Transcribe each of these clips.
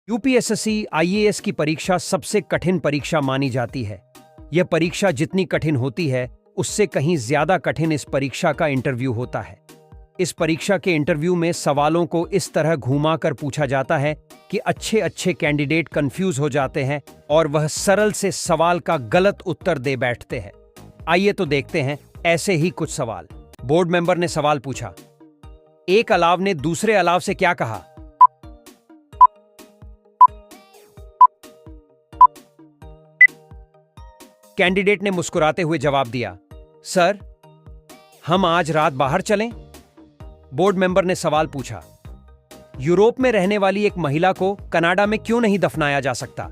UPSC IAS की परीक्षा सबसे कठिन परीक्षा मानी जाती है। यह परीक्षा जितनी कठिन होती है, उससे कहीं ज्यादा कठिन इस परीक्षा का इंटरव्यू होता है। इस परीक्षा के इंटरव्यू में सवालों को इस तरह घुमा कर पूछा जाता है कि अच्छे अच्छे कैंडिडेट कंफ्यूज हो जाते हैं और वह सरल से सवाल का गलत उत्तर दे बैठते हैं। आइए तो देखते हैं ऐसे ही कुछ सवाल। बोर्ड मेंबर ने सवाल पूछा, एक अलाव ने दूसरे अलाव से क्या कहा? कैंडिडेट ने मुस्कुराते हुए जवाब दिया, सर, हम आज रात बाहर चलें? बोर्ड मेंबर ने सवाल पूछा, यूरोप में रहने वाली एक महिला को कनाडा में क्यों नहीं दफनाया जा सकता?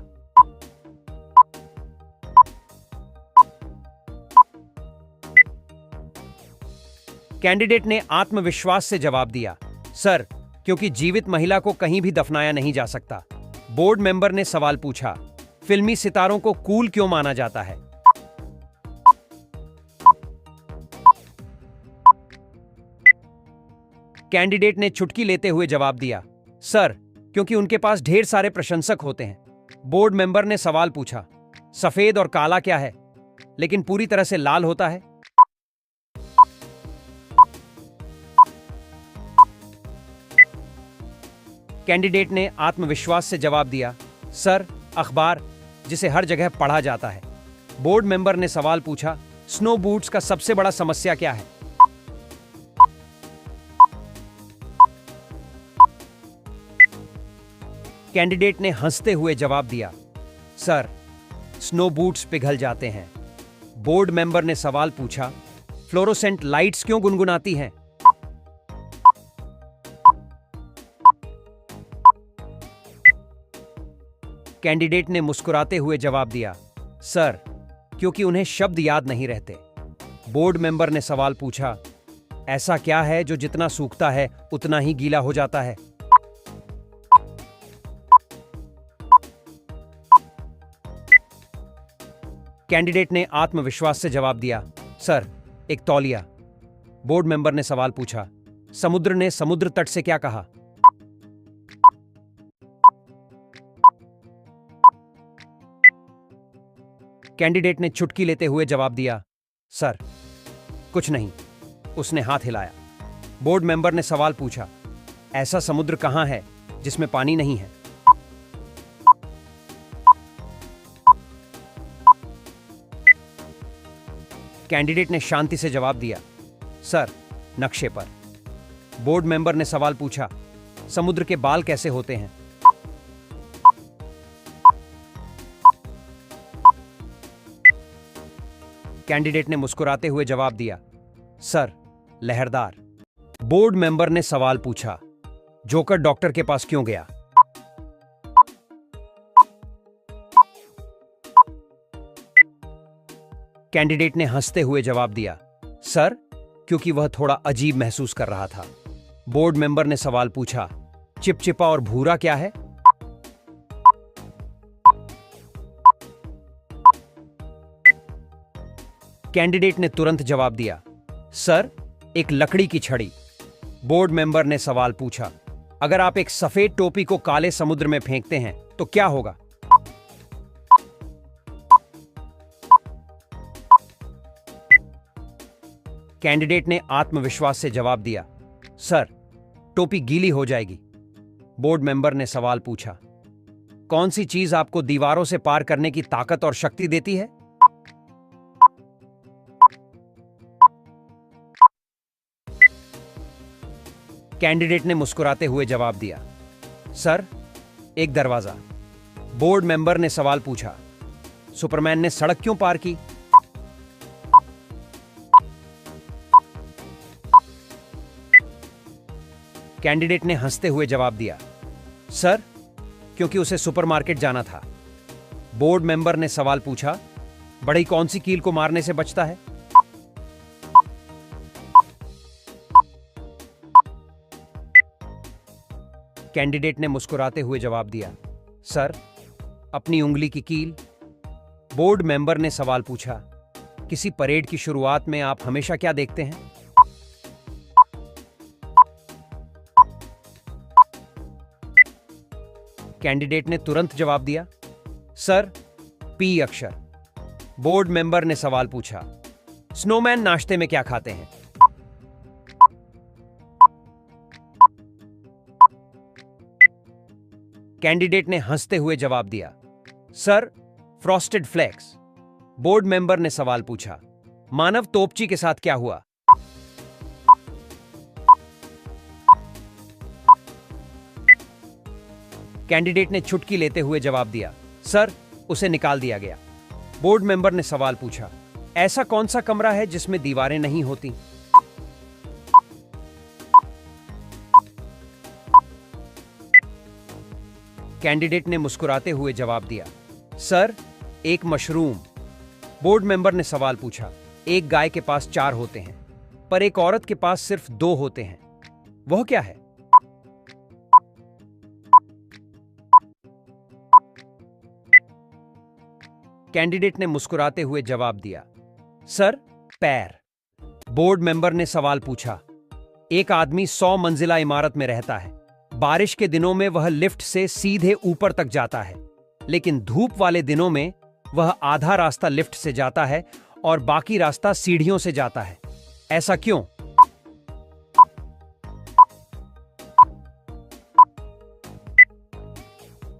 कैंडिडेट ने आत्मविश्वास से जवाब दिया, सर, क्योंकि जीवित महिला को कहीं भी दफनाया नहीं जा सकता। बोर्ड मेंबर ने सवाल पूछा, फिल्मी सितारों को कूल क्यों माना जाता है? कैंडिडेट ने चुटकी लेते हुए जवाब दिया, सर, क्योंकि उनके पास ढेर सारे प्रशंसक होते हैं। बोर्ड मेंबर ने सवाल पूछा, सफेद और काला क्या है, लेकिन पूरी तरह से लाल होता है? कैंडिडेट ने आत्मविश्वास से जवाब दिया, सर, अखबार, जिसे हर जगह पढ़ा जाता है। बोर्ड मेंबर ने सवाल पूछा, स्नो बूट्स का सबसे बड़ा समस्या क्या है? कैंडिडेट ने हंसते हुए जवाब दिया, सर, स्नो बूट्स पिघल जाते हैं। बोर्ड मेंबर ने सवाल पूछा, फ्लोरोसेंट लाइट्स क्यों गुनगुनाती हैं? कैंडिडेट ने मुस्कुराते हुए जवाब दिया, सर, क्योंकि उन्हें शब्द याद नहीं रहते। बोर्ड मेंबर ने सवाल पूछा, ऐसा क्या है जो जितना सूखता है उतना ही गीला हो जाता है? कैंडिडेट ने आत्मविश्वास से जवाब दिया, सर, एक तौलिया। बोर्ड मेंबर ने सवाल पूछा, समुद्र ने समुद्र तट से क्या कहा? कैंडिडेट ने चुटकी लेते हुए जवाब दिया, सर, कुछ नहीं। उसने हाथ हिलाया। बोर्ड मेंबर ने सवाल पूछा, ऐसा समुद्र कहां है जिसमें पानी नहीं है? कैंडिडेट ने शांति से जवाब दिया, सर, नक्शे पर। बोर्ड मेंबर ने सवाल पूछा, समुद्र के बाल कैसे होते हैं? कैंडिडेट ने मुस्कुराते हुए जवाब दिया, सर, लहरदार। बोर्ड मेंबर ने सवाल पूछा, जोकर डॉक्टर के पास क्यों गया? कैंडिडेट ने हंसते हुए जवाब दिया, सर, क्योंकि वह थोड़ा अजीब महसूस कर रहा था। बोर्ड मेंबर ने सवाल पूछा, चिपचिपा और भूरा क्या है? कैंडिडेट ने तुरंत जवाब दिया, सर, एक लकड़ी की छड़ी। बोर्ड मेंबर ने सवाल पूछा, अगर आप एक सफेद टोपी को काले समुद्र में फेंकते हैं तो क्या होगा? कैंडिडेट ने आत्मविश्वास से जवाब दिया, सर, टोपी गीली हो जाएगी। बोर्ड मेंबर ने सवाल पूछा, कौन सी चीज आपको दीवारों से पार करने की ताकत और शक्ति देती है? कैंडिडेट ने मुस्कुराते हुए जवाब दिया, सर, एक दरवाजा। बोर्ड मेंबर ने सवाल पूछा, सुपरमैन ने सड़क क्यों पार की? कैंडिडेट ने हंसते हुए जवाब दिया, सर, क्योंकि उसे सुपरमार्केट जाना था। बोर्ड मेंबर ने सवाल पूछा, बढ़ई कौन सी कील को मारने से बचता है? कैंडिडेट ने मुस्कुराते हुए जवाब दिया, सर, अपनी उंगली की कील। बोर्ड मेंबर ने सवाल पूछा, किसी परेड की शुरुआत में आप हमेशा क्या देखते हैं? कैंडिडेट ने तुरंत जवाब दिया, सर, पी अक्षर। बोर्ड मेंबर ने सवाल पूछा, स्नोमैन नाश्ते में क्या खाते हैं? कैंडिडेट ने हंसते हुए जवाब दिया, sir, frosted flakes. Board member ने सवाल पूछा, मानव तोपची के साथ क्या हुआ? कैंडिडेट ने चुटकी लेते हुए जवाब दिया, सर, उसे निकाल दिया गया। बोर्ड मेंबर ने सवाल पूछा, ऐसा कौन सा कमरा है जिसमें दीवारें नहीं होती? कैंडिडेट ने मुस्कुराते हुए जवाब दिया, सर, एक मशरूम। बोर्ड मेंबर ने सवाल पूछा, एक गाय के पास 4 होते हैं, पर एक औरत के पास सिर्फ 2 होते हैं, वह क्या है? कैंडिडेट ने मुस्कुराते हुए जवाब दिया, सर, पैर। बोर्ड मेंबर ने सवाल पूछा, एक आदमी 100 मंजिला इमारत में रहता है। बारिश के दिनों में वह लिफ्ट से सीधे ऊपर तक जाता है, लेकिन धूप वाले दिनों में वह आधा रास्ता लिफ्ट से जाता है और बाकी रास्ता सीढ़ियों से जाता है। ऐसा क्यों?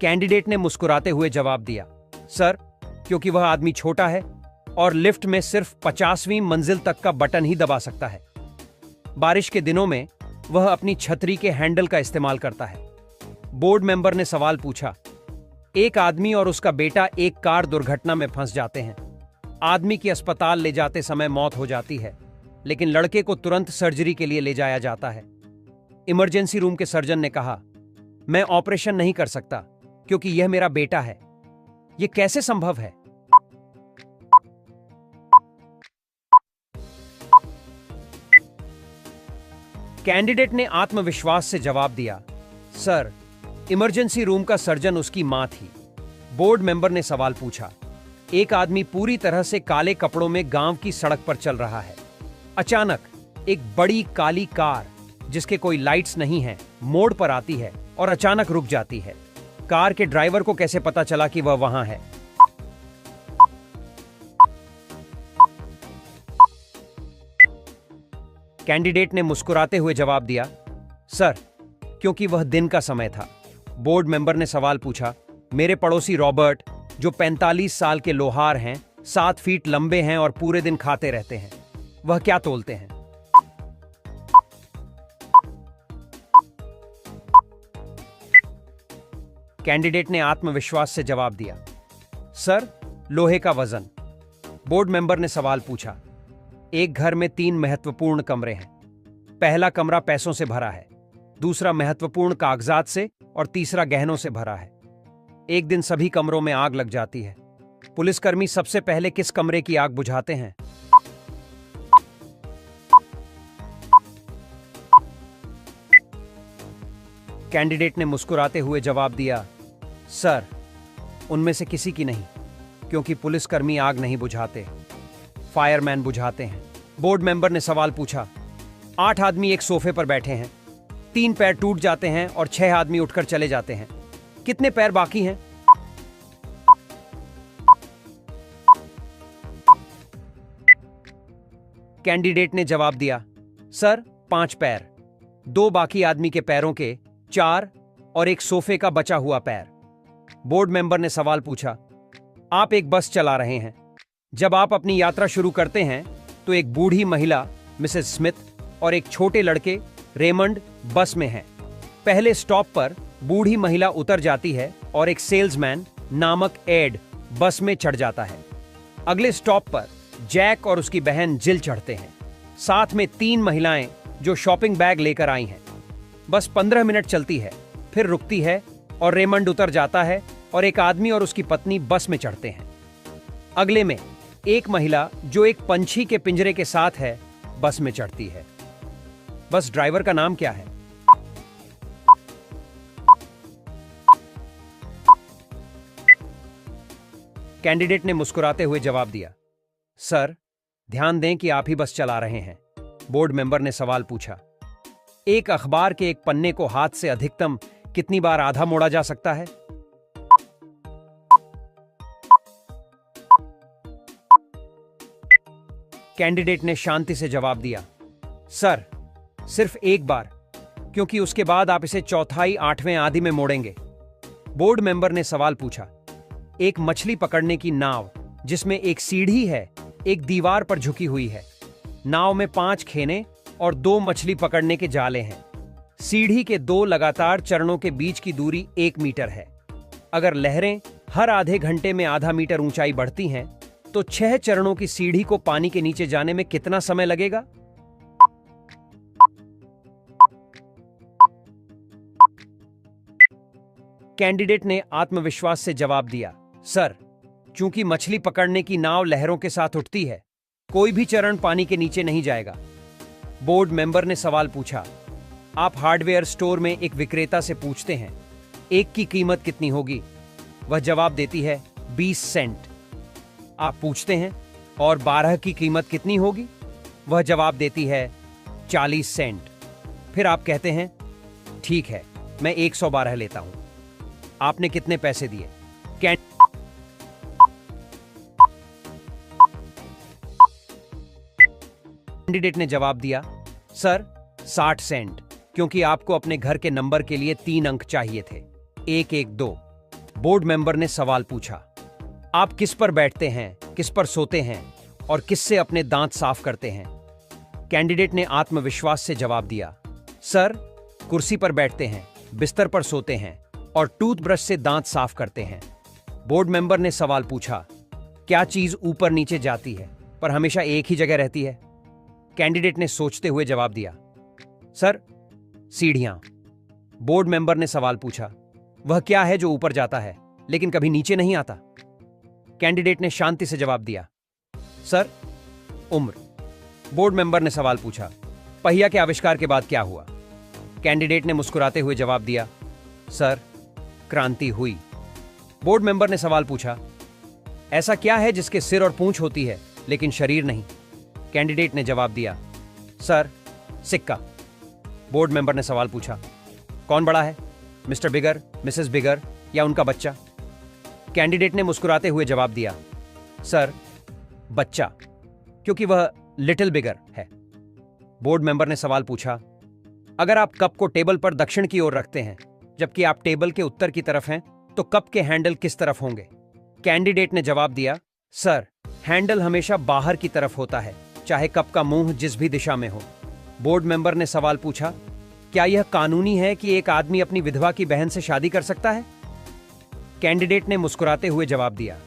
कैंडिडेट ने मुस्कुराते हुए जवाब दिया, सर, क्योंकि वह आदमी छोटा है और लिफ्ट में सिर्फ 50वीं मंजिल तक का बटन ही दबा सकता है। बारिश के दिनों में वह अपनी छतरी के हैंडल का इस्तेमाल करता है। बोर्ड मेंबर ने सवाल पूछा, एक आदमी और उसका बेटा एक कार दुर्घटना में फंस जाते हैं। आदमी की अस्पताल ले जाते समय मौत हो जाती है, लेकिन लड़के को तुरंत सर्जरी के लिए ले जाया जाता है। इमरजेंसी रूम के सर्जन ने कहा, मैं ऑपरेशन नहीं कर सकता क्योंकि यह मेरा बेटा है। यह कैसे संभव है? कैंडिडेट ने आत्मविश्वास से जवाब दिया, सर, इमरजेंसी रूम का सर्जन उसकी मां थी। बोर्ड मेंबर ने सवाल पूछा, एक आदमी पूरी तरह से काले कपड़ों में गांव की सड़क पर चल रहा है। अचानक एक बड़ी काली कार, जिसके कोई लाइट्स नहीं हैं, मोड़ पर आती है और अचानक रुक जाती है। कार के ड्राइवर को कैसे पता चला कि वह वहां है? कैंडिडेट ने मुस्कुराते हुए जवाब दिया, सर, क्योंकि वह दिन का समय था। बोर्ड मेंबर ने सवाल पूछा, मेरे पड़ोसी रॉबर्ट, जो 45 साल के लोहार हैं, 7 फीट लंबे हैं और पूरे दिन खाते रहते हैं, वह क्या तोलते हैं? कैंडिडेट ने आत्मविश्वास से जवाब दिया, सर, लोहे का वजन। बोर्ड मेंबर ने सवाल पूछा, एक घर में 3 महत्वपूर्ण कमरे हैं। पहला कमरा पैसों से भरा है, दूसरा महत्वपूर्ण कागजात से और तीसरा गहनों से भरा है। एक दिन सभी कमरों में आग लग जाती है। पुलिसकर्मी सबसे पहले किस कमरे की आग बुझाते हैं? कैंडिडेट ने मुस्कुराते हुए जवाब दिया, सर, उनमें से किसी की नहीं, क्योंकि पुलिसकर्मी आग नहीं बुझाते, फायरमैन बुझाते हैं। बोर्ड मेंबर ने सवाल पूछा, 8 आदमी एक सोफे पर बैठे हैं, 3 पैर टूट जाते हैं और 6 आदमी उठकर चले जाते हैं, कितने पैर बाकी हैं? कैंडिडेट ने जवाब दिया, सर, 5 पैर, 2 बाकी आदमी के पैरों के, 4 और एक सोफे का बचा हुआ पैर। बोर्ड मेंबर ने सवाल पूछा, आप एक बस चला रहे हैं। जब आप अपनी यात्रा शुरू करते हैं तो एक बूढ़ी महिला मिसेस स्मिथ और एक छोटे लड़के रेमंड बस में हैं। पहले स्टॉप पर बूढ़ी महिला उतर जाती है और एक सेल्समैन नामक एड बस में चढ़ जाता है। अगले स्टॉप पर जैक और उसकी बहन जिल चढ़ते हैं, साथ में 3 महिलाएं जो शॉपिंग बैग लेकर आई हैं। बस 15 मिनट चलती है, फिर रुकती है और रेमंड उतर जाता है और एक आदमी और उसकी पत्नी बस में चढ़ते हैं। अगले में एक महिला जो एक पंछी के पिंजरे के साथ है बस में चढ़ती है। बस ड्राइवर का नाम क्या है? कैंडिडेट ने मुस्कुराते हुए जवाब दिया, सर, ध्यान दें कि आप ही बस चला रहे हैं। बोर्ड मेंबर ने सवाल पूछा, एक अखबार के एक पन्ने को हाथ से अधिकतम कितनी बार आधा मोड़ा जा सकता है? कैंडिडेट ने शांति से जवाब दिया, सर, सिर्फ एक बार, क्योंकि उसके बाद आप इसे चौथाई आठवें आदि में मोड़ेंगे। बोर्ड मेंबर ने सवाल पूछा, एक मछली पकड़ने की नाव जिसमें एक सीढ़ी है, एक दीवार पर झुकी हुई है। नाव में 5 खेने और 2 मछली पकड़ने के जाले हैं। सीढ़ी के 2 लगातार चरणों के बीच की दूरी 1 मीटर है। अगर लहरें हर आधे घंटे में आधा मीटर ऊंचाई बढ़ती हैं, तो 6 चरणों की सीढ़ी को पानी के नीचे जाने में कितना समय लगेगा? कैंडिडेट ने आत्मविश्वास से जवाब दिया, सर, चूंकि मछली पकड़ने की नाव लहरों के साथ उठती है, कोई भी चरण पानी के नीचे नहीं जाएगा। बोर्ड मेंबर ने सवाल पूछा, आप हार्डवेयर स्टोर में एक विक्रेता से पूछते हैं, एक की कीमत कितनी होगी? वह जवाब देती है 20 सेंट। आप पूछते हैं, और 12 की कीमत कितनी होगी? वह जवाब देती है 40 सेंट। फिर आप कहते हैं, ठीक है, मैं 112 लेता हूं। आपने कितने पैसे दिए? कैंडिडेट ने जवाब दिया, सर, 60 सेंट, क्योंकि आपको अपने घर के नंबर के लिए 3 अंक चाहिए थे, 112। बोर्ड मेंबर ने सवाल पूछा, आप किस पर बैठते हैं, किस पर सोते हैं और किससे अपने दांत साफ करते हैं? कैंडिडेट ने आत्मविश्वास से जवाब दिया, सर, कुर्सी पर बैठते हैं, बिस्तर पर सोते हैं और टूथब्रश से दांत साफ करते हैं। बोर्ड मेंबर ने सवाल पूछा, क्या चीज ऊपर नीचे जाती है पर हमेशा एक ही जगह रहती है? कैंडिडेट ने सोचते हुए जवाब दिया, सर, सीढ़ियां। बोर्ड मेंबर ने सवाल पूछा, वह क्या है जो ऊपर जाता है लेकिन कभी नीचे नहीं आता? कैंडिडेट ने शांति से जवाब दिया, सर, उम्र। बोर्ड मेंबर ने सवाल पूछा, पहिया के आविष्कार के बाद क्या हुआ? कैंडिडेट ने मुस्कुराते हुए जवाब दिया, सर, क्रांति हुई। बोर्ड मेंबर ने सवाल पूछा, ऐसा क्या है जिसके सिर और पूंछ होती है लेकिन शरीर नहीं? कैंडिडेट ने जवाब दिया, सर, सिक्का। बोर्ड मेंबर ने सवाल पूछा, कौन बड़ा है, मिस्टर बिगर, मिसेस बिगर या उनका बच्चा? कैंडिडेट ने मुस्कुराते हुए जवाब दिया, सर, बच्चा, क्योंकि वह लिटिल बिगर है। बोर्ड मेंबर ने सवाल पूछा, अगर आप कप को टेबल पर दक्षिण की ओर रखते हैं जबकि आप टेबल के उत्तर की तरफ हैं, तो कप के हैंडल किस तरफ होंगे? कैंडिडेट ने जवाब दिया, सर, हैंडल हमेशा बाहर की तरफ होता है, चाहे कप का मुंह जिस भी दिशा में हो। बोर्ड मेंबर ने सवाल पूछा, क्या यह कानूनी है कि एक आदमी अपनी विधवा की बहन से शादी कर सकता है? कैंडिडेट ने मुस्कुराते हुए जवाब दिया,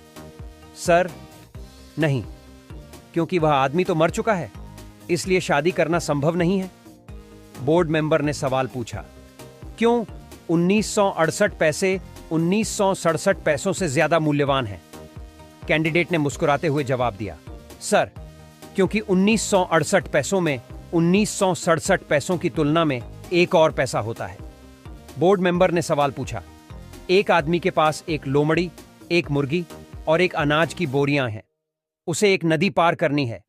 सर, नहीं, क्योंकि वह आदमी तो मर चुका है, इसलिए शादी करना संभव नहीं है। बोर्ड मेंबर ने सवाल पूछा, क्यों 1968 पैसे 1967 पैसों से ज्यादा मूल्यवान हैं? कैंडिडेट ने मुस्कुराते हुए जवाब दिया, सर, क्योंकि 1968 पैसों में 1967 पैसों की तुलना में एक और पैसा होता है। बोर्ड मेंबर ने सवाल पूछा, एक आदमी के पास एक लोमड़ी, एक मुर्गी और एक अनाज की बोरियां हैं। उसे एक नदी पार करनी है,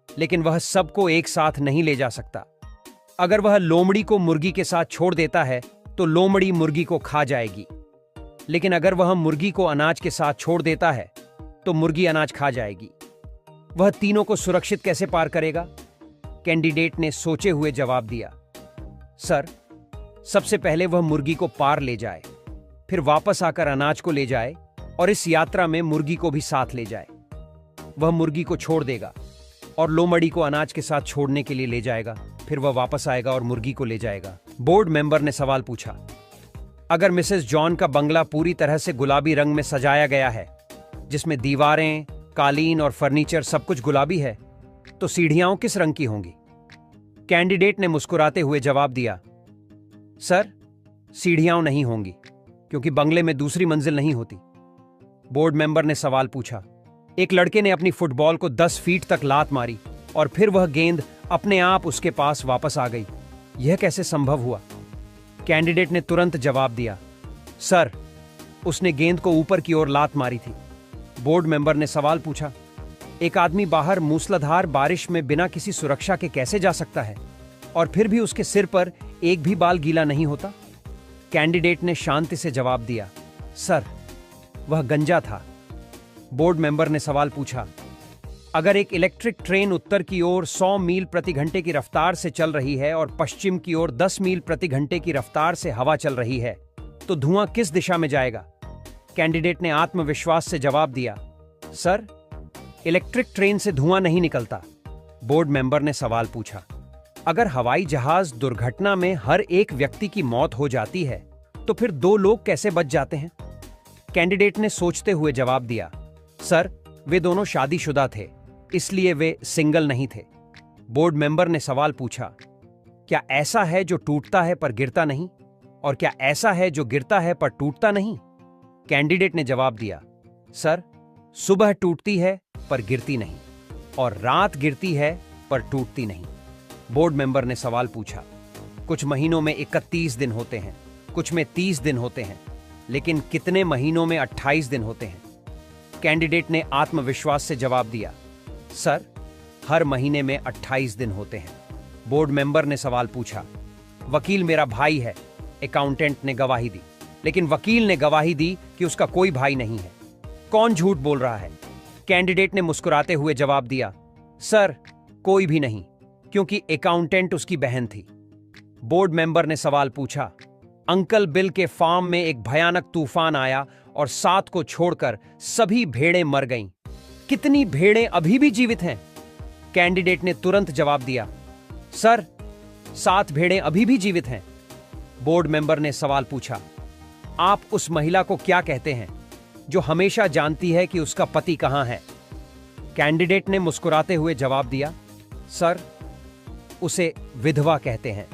लेकिन वह सबको एक साथ नहीं ले जा सकता। अगर वह लोमड़ी को मुर्गी के साथ छोड़ देता है तो लोमड़ी मुर्गी को खा जाएगी, लेकिन अगर वह मुर्गी को अनाज के साथ छोड़ देता है तो मुर्गी अनाज खा जाएगी। वह तीनों को सुरक्षित कैसे पार करेगा? कैंडिडेट ने सोचे हुए जवाब दिया, सर, सबसे पहले वह मुर्गी को पार ले जाए, फिर वापस आकर अनाज को ले जाए और इस यात्रा में मुर्गी को भी साथ ले जाए। वह मुर्गी को छोड़ देगा और लोमड़ी को अनाज के साथ छोड़ने के लिए ले जाएगा, फिर वह वापस आएगा और मुर्गी को ले जाएगा। बोर्ड मेंबर ने सवाल पूछा, अगर मिसेस जॉन का बंगला पूरी तरह से गुलाबी रंग में सजाया गया है, जिसमें दीवारें, कालीन और फर्नीचर सब कुछ गुलाबी है, तो सीढ़ियां किस रंग की होंगी? कैंडिडेट ने मुस्कुराते हुए जवाब दिया, सर, सीढ़ियां नहीं होंगी, क्योंकि बंगले में दूसरी मंजिल नहीं होती। बोर्ड मेंबर ने सवाल पूछा, एक लड़के ने अपनी फुटबॉल को 10 फीट तक लात मारी और फिर वह गेंद अपने आप उसके पास वापस आ गई, यह कैसे संभव हुआ? कैंडिडेट ने तुरंत जवाब दिया, सर, उसने गेंद को ऊपर की ओर लात मारी थी। बोर्ड मेंबर ने सवाल पूछा, एक आदमी बाहर मूसलाधार बारिश में बिना किसी सुरक्षा के कैसे जा सकता है और फिर भी उसके सिर पर एक भी बाल गीला नहीं होता? कैंडिडेट ने शांति से जवाब दिया, सर, वह गंजा था। बोर्ड मेंबर ने सवाल पूछा, अगर एक इलेक्ट्रिक ट्रेन उत्तर की ओर 100 मील प्रति घंटे की रफ्तार से चल रही है और पश्चिम की ओर 10 मील प्रति घंटे की रफ्तार से हवा चल रही है, तो धुआं किस दिशा में जाएगा? कैंडिडेट ने आत्मविश्वास से जवाब दिया, सर, इलेक्ट्रिक ट्रेन से धुआं नहीं निकलता। बोर्ड मेंबर ने सवाल पूछा, अगर हवाई जहाज दुर्घटना में हर एक व्यक्ति की मौत हो जाती है, तो फिर 2 लोग कैसे बच जाते हैं? कैंडिडेट ने सोचते हुए जवाब दिया, सर, वे दोनों शादीशुदा थे, इसलिए वे सिंगल नहीं थे। बोर्ड मेंबर ने सवाल पूछा, क्या ऐसा है जो टूटता है पर गिरता नहीं, और क्या ऐसा है जो गिरता है पर टूटता नहीं? कैंडिडेट ने जवाब दिया, सर, सुबह टूटती है पर गिरती नहीं, और रात गिरती है पर टूटती नहीं। बोर्ड मेंबर ने सवाल पूछा, कुछ महीनों में 31 दिन होते हैं, कुछ में 30 दिन होते हैं, लेकिन कितने महीनों में 28 दिन होते हैं? कैंडिडेट ने आत्मविश्वास से जवाब दिया, सर, हर महीने में 28 दिन होते हैं। बोर्ड मेंबर ने सवाल पूछा, वकील मेरा भाई है, अकाउंटेंट ने गवाही दी, लेकिन वकील ने गवाही दी कि उसका कोई भाई नहीं है। कौन झूठ बोल रहा है? कैंडिडेट ने मुस्कुराते हुए जवाब दिया, सर, कोई भी नहीं, क्योंकि अकाउंटेंट उसकी बहन थी। बोर्ड मेंबर ने सवाल पूछा, अंकल बिल के फार्म में एक भयानक तूफान आया और 7 को छोड़कर सभी भेड़ें मर गईं। कितनी भेड़ें अभी भी जीवित हैं? कैंडिडेट ने तुरंत जवाब दिया, सर, 7 भेड़ें अभी भी जीवित हैं। बोर्ड मेंबर ने सवाल पूछा, आप उस महिला को क्या कहते हैं जो हमेशा जानती है कि उसका पति कहां है? कैंडिडेट ने मुस्कुराते हुए जवाब दिया, सर, उसे विधवा कहते हैं।